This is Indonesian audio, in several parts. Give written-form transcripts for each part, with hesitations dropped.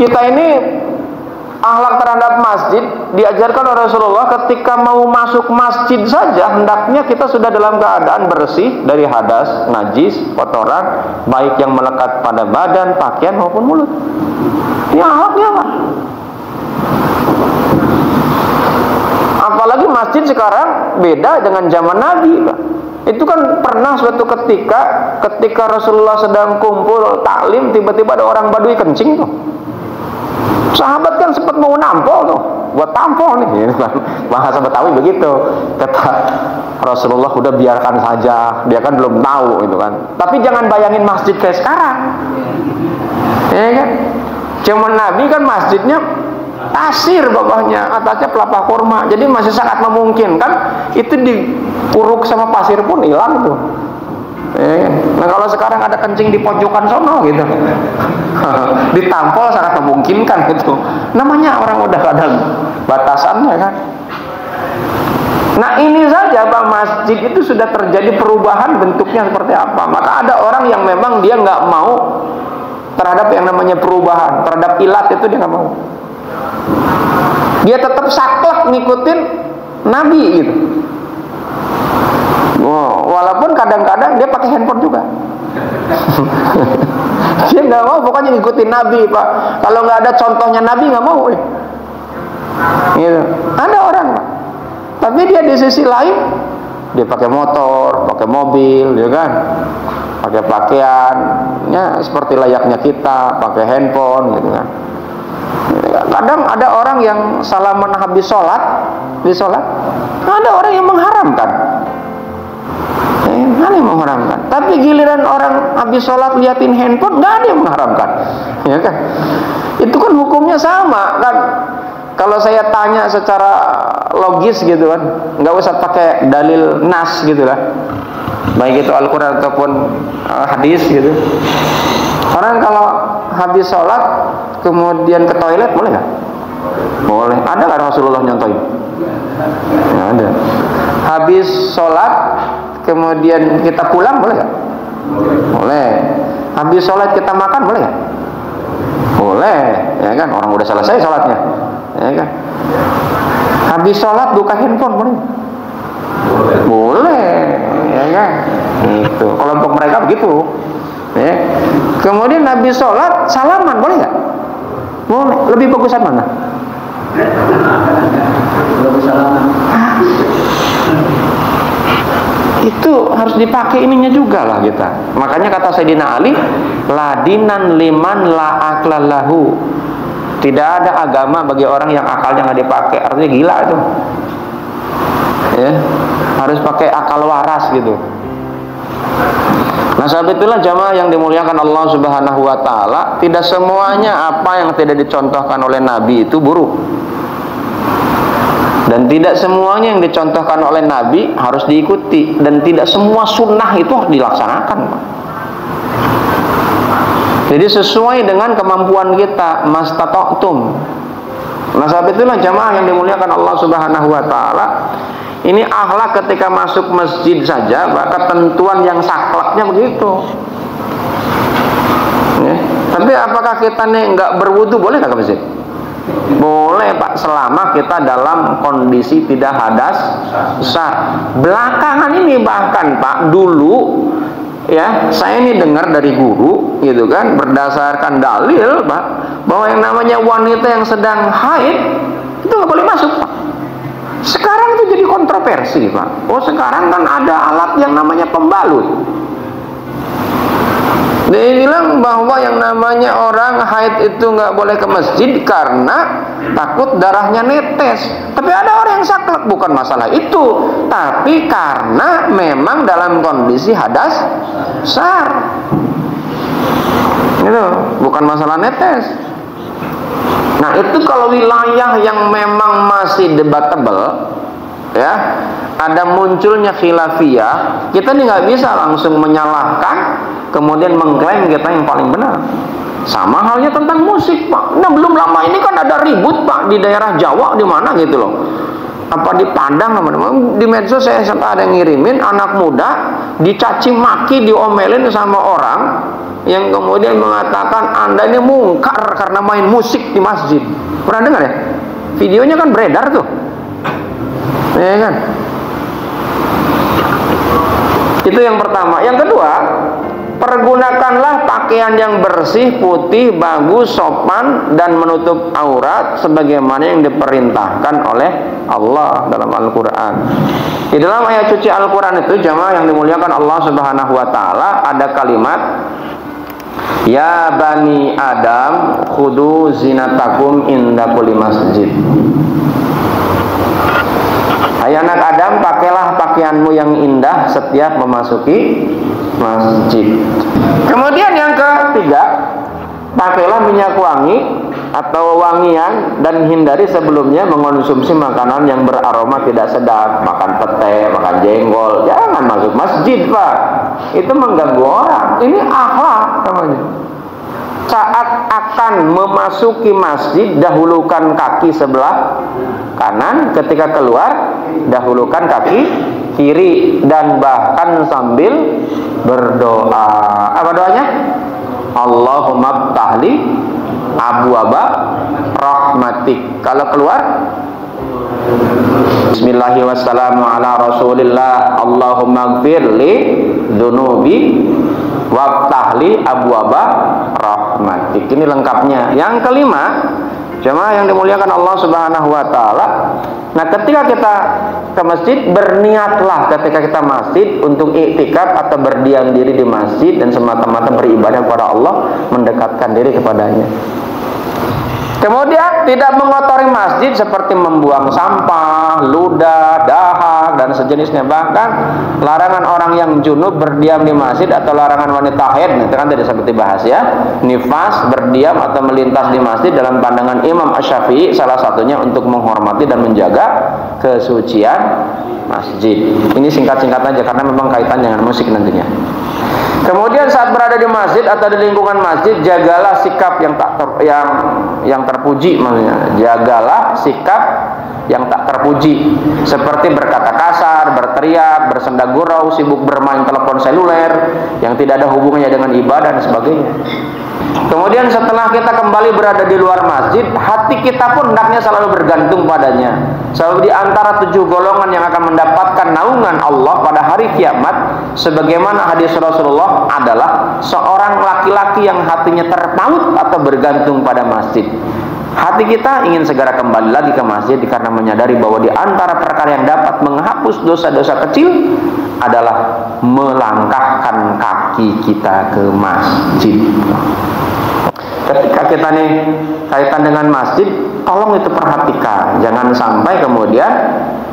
Kita ini akhlak terhadap masjid diajarkan oleh Rasulullah. Ketika mau masuk masjid saja hendaknya kita sudah dalam keadaan bersih dari hadas, najis, kotoran, baik yang melekat pada badan, pakaian maupun mulut. Ini akhlaknya apa? Apalagi masjid sekarang beda dengan zaman Nabi, Pak. Itu kan pernah suatu ketika Rasulullah sedang kumpul taklim, tiba-tiba ada orang Badui kencing tuh. Sahabat kan sempat mau nampol tuh, buat tampol nih. Bahasa Betawi begitu. Kata Rasulullah, udah biarkan saja, dia kan belum tahu itu kan. Tapi jangan bayangin masjid kayak sekarang. Ya kan? Zaman Nabi kan masjidnya pasir bawahnya, atasnya pelapa kurma, jadi masih sangat memungkinkan itu dikuruk sama pasir pun hilang tuh. Nah kalau sekarang ada kencing di pojokan sono gitu, ditampol sangat memungkinkan gitu. Namanya orang udah ada batasannya kan. Nah ini saja Pak, masjid itu sudah terjadi perubahan bentuknya seperti apa. Maka ada orang yang memang dia nggak mau terhadap yang namanya perubahan, terhadap ilat itu dia nggak mau. Dia tetap saklek ngikutin Nabi gitu. Walaupun kadang-kadang dia pakai handphone juga. Dia nggak mau, pokoknya ngikutin Nabi Pak. Kalau nggak ada contohnya Nabi nggak mau. Gitu. Ada orang Pak. Tapi dia di sisi lain dia pakai motor, pakai mobil, ya kan? Pakai pakaian, ya seperti layaknya kita, pakai handphone, gitu kan. Kadang ada orang yang salaman habis sholat, di sholat, ada orang yang mengharamkan. Ada yang mengharamkan. Tapi giliran orang habis sholat liatin handphone, nggak ada yang mengharamkan, ya kan? Itu kan hukumnya sama kan? Kalau saya tanya secara logis gitu kan, nggak usah pakai dalil nas gitu lah, baik itu Al-Quran ataupun hadis gitu. Orang kalau habis sholat kemudian ke toilet boleh nggak? Boleh. Ada nggak Rasulullah nyontohin? Nggak ada. Habis sholat kemudian kita pulang boleh nggak? Boleh. Habis sholat kita makan boleh nggak? Boleh, ya kan? Orang udah selesai sholatnya, ya kan? Habis sholat buka handphone boleh? Boleh, ya kan? Itu kelompok mereka begitu. Ya. Kemudian habis sholat salaman boleh nggak? Boleh. Lebih bagusan mana? Itu harus dipakai ininya juga lah kita. Makanya kata Sayyidina Ali, ladinan liman la aklallahu. Tidak ada agama bagi orang yang akalnya nggak dipakai. Artinya gila itu. Ya, harus pakai akal waras gitu. Nah, sebab itulah jamaah yang dimuliakan Allah Subhanahu wa taala, tidak semuanya apa yang tidak dicontohkan oleh Nabi itu buruk. Dan tidak semuanya yang dicontohkan oleh Nabi harus diikuti, dan tidak semua sunnah itu harus dilaksanakan. Jadi sesuai dengan kemampuan kita, mastata'tum. Nah, sebab itulah jamaah yang dimuliakan Allah Subhanahu wa taala, ini akhlak ketika masuk masjid saja, maka ketentuan yang sakleknya begitu. Ya. Tapi apakah kita nih nggak berwudu boleh nggak ke masjid? Boleh Pak, selama kita dalam kondisi tidak hadas besar. Belakangan ini bahkan Pak, dulu ya saya ini dengar dari guru gitu kan, berdasarkan dalil Pak, bahwa yang namanya wanita yang sedang haid itu nggak boleh masuk Pak. Sekarang itu jadi kontroversi Pak. Oh sekarang kan ada alat yang namanya pembalut. Dia bilang bahwa yang namanya orang haid itu nggak boleh ke masjid karena takut darahnya netes. Tapi ada orang yang saklek, bukan masalah itu, tapi karena memang dalam kondisi hadas besar. Itu bukan masalah netes. Nah itu kalau wilayah yang memang masih debatable, ya, ada munculnya khilafiyah, kita nih nggak bisa langsung menyalahkan kemudian mengklaim kita yang paling benar. Sama halnya tentang musik Pak. Nah belum lama ini kan ada ribut Pak di daerah Jawa, di mana gitu loh, apa di Padang, di medsos saya sempat ada yang ngirimin anak muda dicaci maki, diomelin sama orang yang kemudian mengatakan Anda ini mungkar karena main musik di masjid. Pernah dengar ya? Videonya kan beredar tuh. Ya kan? Itu yang pertama. Yang kedua, pergunakanlah pakaian yang bersih, putih, bagus, sopan dan menutup aurat sebagaimana yang diperintahkan oleh Allah dalam Al-Qur'an. Di dalam ayat suci Al-Qur'an itu, jamaah yang dimuliakan Allah Subhanahu wa taala, ada kalimat ya bani Adam khudu zinatakum inda kulli masjid. Hai anak Adam, pakailah pakaianmu yang indah setiap memasuki masjid. Kemudian yang ketiga, pakailah minyak wangi atau wangian dan hindari sebelumnya mengonsumsi makanan yang beraroma tidak sedap, makan pete, makan jengkol. Jangan masuk masjid, Pak. Itu mengganggu orang. Ini akhlak namanya. Saat akan memasuki masjid, dahulukan kaki sebelah kanan, ketika keluar dahulukan kaki kiri, dan bahkan sambil berdoa. Apa doanya? Allahumma ftahli abwaaba rahmatik. Kalau keluar bismillahi wassalamu ala rasulillah Allahumma gfirli dunubi waftahli abwaaba rahmatik. Ini lengkapnya. Yang kelima, jemaah yang dimuliakan Allah Subhanahu wa taala, nah ketika kita ke masjid, berniatlah ketika kita masjid untuk iktikaf atau berdiam diri di masjid dan semata-mata beribadah kepada Allah, mendekatkan diri kepadanya. Kemudian tidak mengotori masjid seperti membuang sampah, ludah, dahak dan sejenisnya. Bahkan larangan orang yang junub berdiam di masjid atau larangan wanita haid, itu kan tadi seperti bahas ya, nifas berdiam atau melintas di masjid dalam pandangan Imam Asy-Syafi'i salah satunya untuk menghormati dan menjaga kesucian masjid. Ini singkat-singkat aja karena memang kaitan dengan musik nantinya. Kemudian saat berada di masjid atau di lingkungan masjid, jagalah sikap yang terpuji, maksudnya jagalah sikap yang tak terpuji, seperti berkata kasar, berteriak, bersenda gurau, sibuk bermain telepon seluler yang tidak ada hubungannya dengan ibadah dan sebagainya. Kemudian setelah kita kembali berada di luar masjid, hati kita pun hendaknya selalu bergantung padanya. Sebab di antara 7 golongan yang akan mendapatkan naungan Allah pada hari kiamat, sebagaimana hadis Rasulullah, adalah seorang laki-laki yang hatinya terpaut atau bergantung pada masjid. Hati kita ingin segera kembali lagi ke masjid karena menyadari bahwa di antara perkara yang dapat menghapus dosa-dosa kecil adalah melangkahkan kaki kita ke masjid. Ketika kita nih kaitan dengan masjid, tolong itu perhatikan, jangan sampai kemudian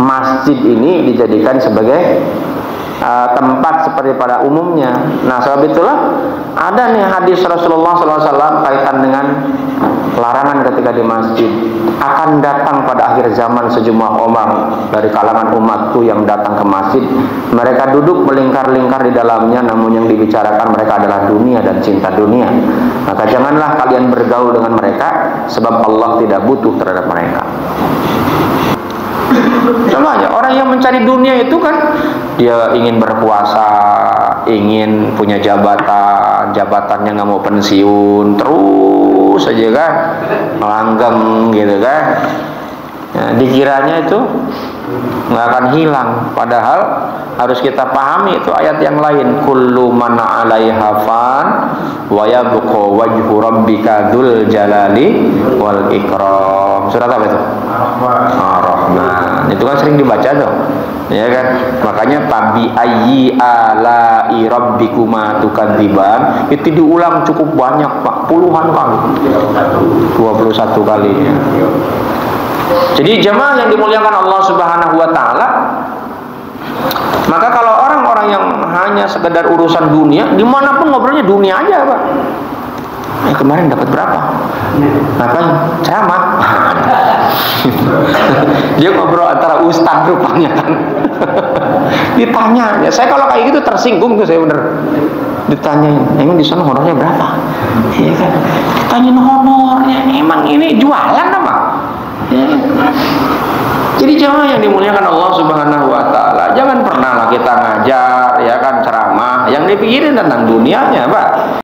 masjid ini dijadikan sebagai tempat seperti pada umumnya. Nah, sebab itulah ada nih hadis Rasulullah SAW kaitan dengan larangan ketika di masjid. Akan datang pada akhir zaman sejumlah orang dari kalangan umatku yang datang ke masjid. Mereka duduk melingkar-lingkar di dalamnya, namun yang dibicarakan mereka adalah dunia dan cinta dunia. Maka janganlah kalian bergaul dengan mereka, sebab Allah tidak butuh terhadap mereka. Coba aja, orang yang mencari dunia itu kan dia ingin berkuasa, ingin punya jabatan, jabatannya nggak mau pensiun, terus aja kan melanggeng gitu kan. Nah, dikiranya itu nggak akan hilang, padahal harus kita pahami itu ayat yang lain, kullu man 'alaiha fan wa yabqa wajhu rabbika dzul jalali wal ikram. Surat apa itu? Ar-Rahman. Itu kan sering dibaca tuh, ya kan? Makanya tabi ayyi ala'i rabbikuma tukadziban itu diulang cukup banyak, Pak, puluhan kali, 21 kali ya. Jadi jemaah yang dimuliakan Allah Subhanahu wa taala, maka kalau orang-orang yang hanya sekedar urusan dunia, dimanapun ngobrolnya dunia aja, Pak. Kemarin dapat berapa? Ngapain? Ceramah. Dia ngobrol antara ustaz rupanya kan. Ditanya, ya saya kalau kayak gitu tersinggung tuh saya bener. Ditanyain, emang di sana honornya berapa? Iya kan? Ditanyain honornya, emang ini jualan apa? Ya. Jadi jemaah yang dimuliakan Allah Subhanahu wa taala, jangan pernah lah kita ngajar ya kan ceramah yang dipikirin tentang dunianya, Pak.